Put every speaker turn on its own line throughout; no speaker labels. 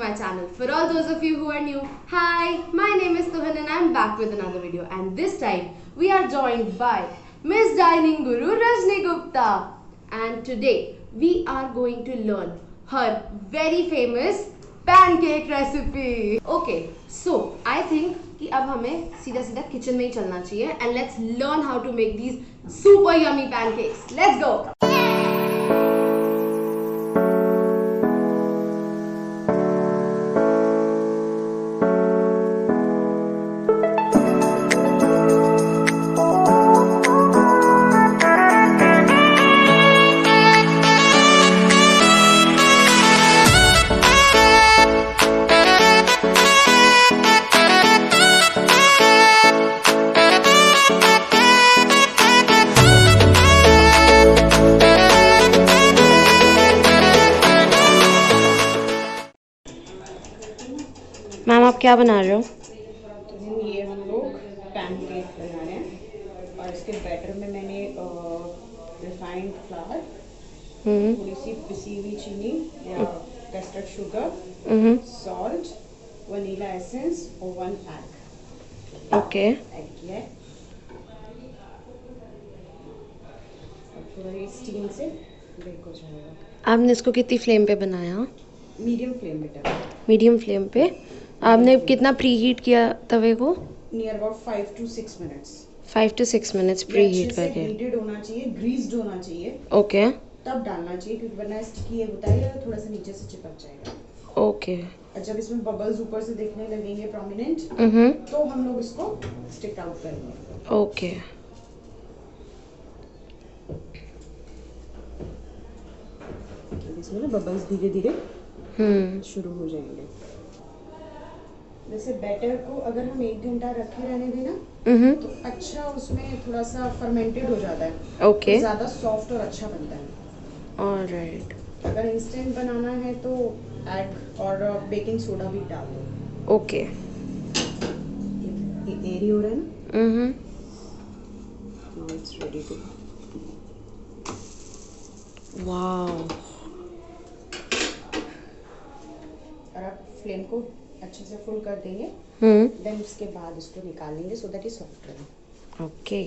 my channel. For all those of you who are new, hi, my name is Tuhin and I'm back with another video. And this time we are joined by Miss Dining Guru Rajani Gupta. And today we are going to learn her very famous pancake recipe. Okay, so I think कि अब हमें सीधा सीधा kitchen में ही चलना चाहिए and let's learn how to make these super yummy pancakes. Let's go. Ma'am आप क्या बना रहे हो?
तो ये हम लोग पैनकेक बना रहे हैं और इसके बैटर में मैंने रिफाइंड फ्लावर, थोड़ी सी पिसी हुई चीनी या custard sugar, salt, vanilla essence और 1 एग।
ओके।
ऐड किया है और थोड़ा ये स्टीम से बेक हो जाएगा।
आपने इसको कितनी फ्लेम पे बनाया?
मीडियम फ्लेम बेटा।
मीडियम फ्लेम पे। आपने कितना प्री हीट किया तवे को?
Near about 5 to 6 minutes.
5 to 6 minutes pre heat करके।
हीटेड होना चाहिए, ग्रीस्ड होना चाहिए।
ओके।
तब डालना चाहिए क्योंकि वरना स्टिकी होता है या थोड़ा सा नीचे से चिपक जाएगा।
ओके।
और जब इसमें बबल्स ऊपर से दिखने लगेंगे प्रोमिनेंट, तो हम लोग इसको स्टिक आउट करेंगे।
ओके।
इसमें ना बबल्स धीरे धीरे शुरू हो जाएंगे। जैसे बैटर को अगर हम 1 घंटा रखे रहने देना तो अच्छा उसमें थोड़ा सा फर्मेंटेड हो जाता है।
ओके।
तो ज़्यादा सॉफ्ट और अच्छा बनता है।
ऑलराइट।
अगर इंस्टेंट बनाना है तो एग और बेकिंग सोडा भी डाल दो।
ओके।
ये एरी हो रहा है ना? Now it's ready too.
Wow.
और आप फ्लेम को अच्छे से फुल कर देंगे। देन उसके बाद इसको निकाल लेंगे सो दैट इज सॉफ्ट रहे।
ओके।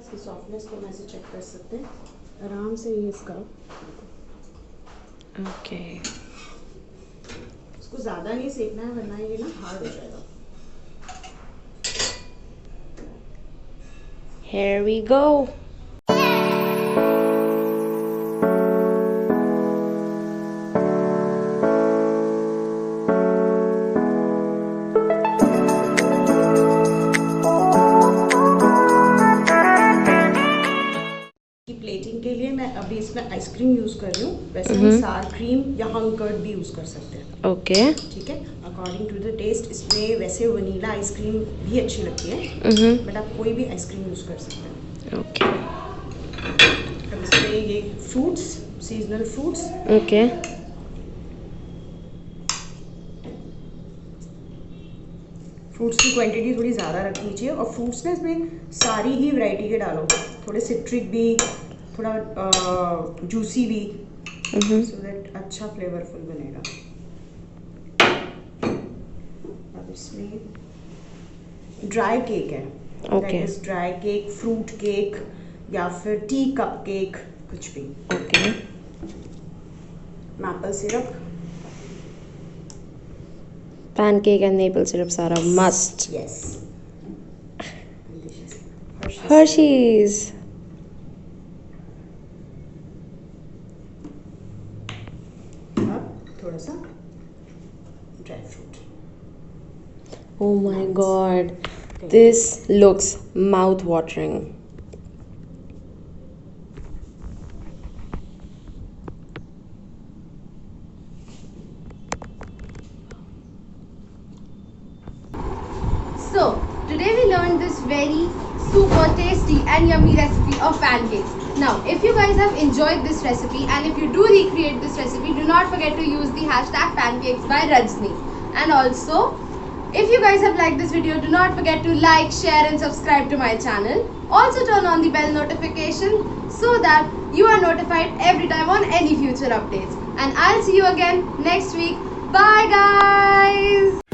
इसकी सॉफ्टनेस को मैं से चेक कर सकते हैं आराम से। ये इसका
ओके।
इसको ज़्यादा नहीं सेकना है वरना ये ना हार्ड हो जाएगा।
Here we go.
प्लेटिंग के लिए मैं अभी इसमें आइसक्रीम यूज़ कर रही हूँ। वैसे हम सार क्रीम या हंग कर्ड भी यूज़ कर सकते हैं।
ओके।
ठीक है, अकॉर्डिंग टू द टेस्ट। इसमें वैसे वनीला आइसक्रीम भी अच्छी लगती है, बट आप कोई भी आइसक्रीम यूज़ कर सकते हैं।
ओके।
अब इसमें ये fruits, seasonal fruits.
Okay.
Fruits की क्वांटिटी थोड़ी ज़्यादा रखनी चाहिए और फ्रूट्स ना इसमें सारी ही वैरायटी के डालो। थोड़े सिट्रिक भी, थोड़ा जूसी भी, सो दैट अच्छा फ्लेवरफुल बनेगा। अब इसमें ड्राई केक है।
Okay.
Dry cake, fruit cake या फिर टी कप केक, कुछ भी।
Okay.
Maple syrup,
pancake and maple syrup सारा मस्ट।
यस।
हर्शीज।
अब थोड़ा सा dry fruit.
Oh my god, this looks mouth-watering. So, today we learned this very super tasty and yummy recipe of pancakes. Now, if you guys have enjoyed this recipe and if you do recreate this recipe, do not forget to use the hashtag pancakes by Rajni. And also, if you guys have liked this video, do not forget to like, share and subscribe to my channel. Also turn on the bell notification so that you are notified every time on any future updates. And I'll see you again next week. Bye guys.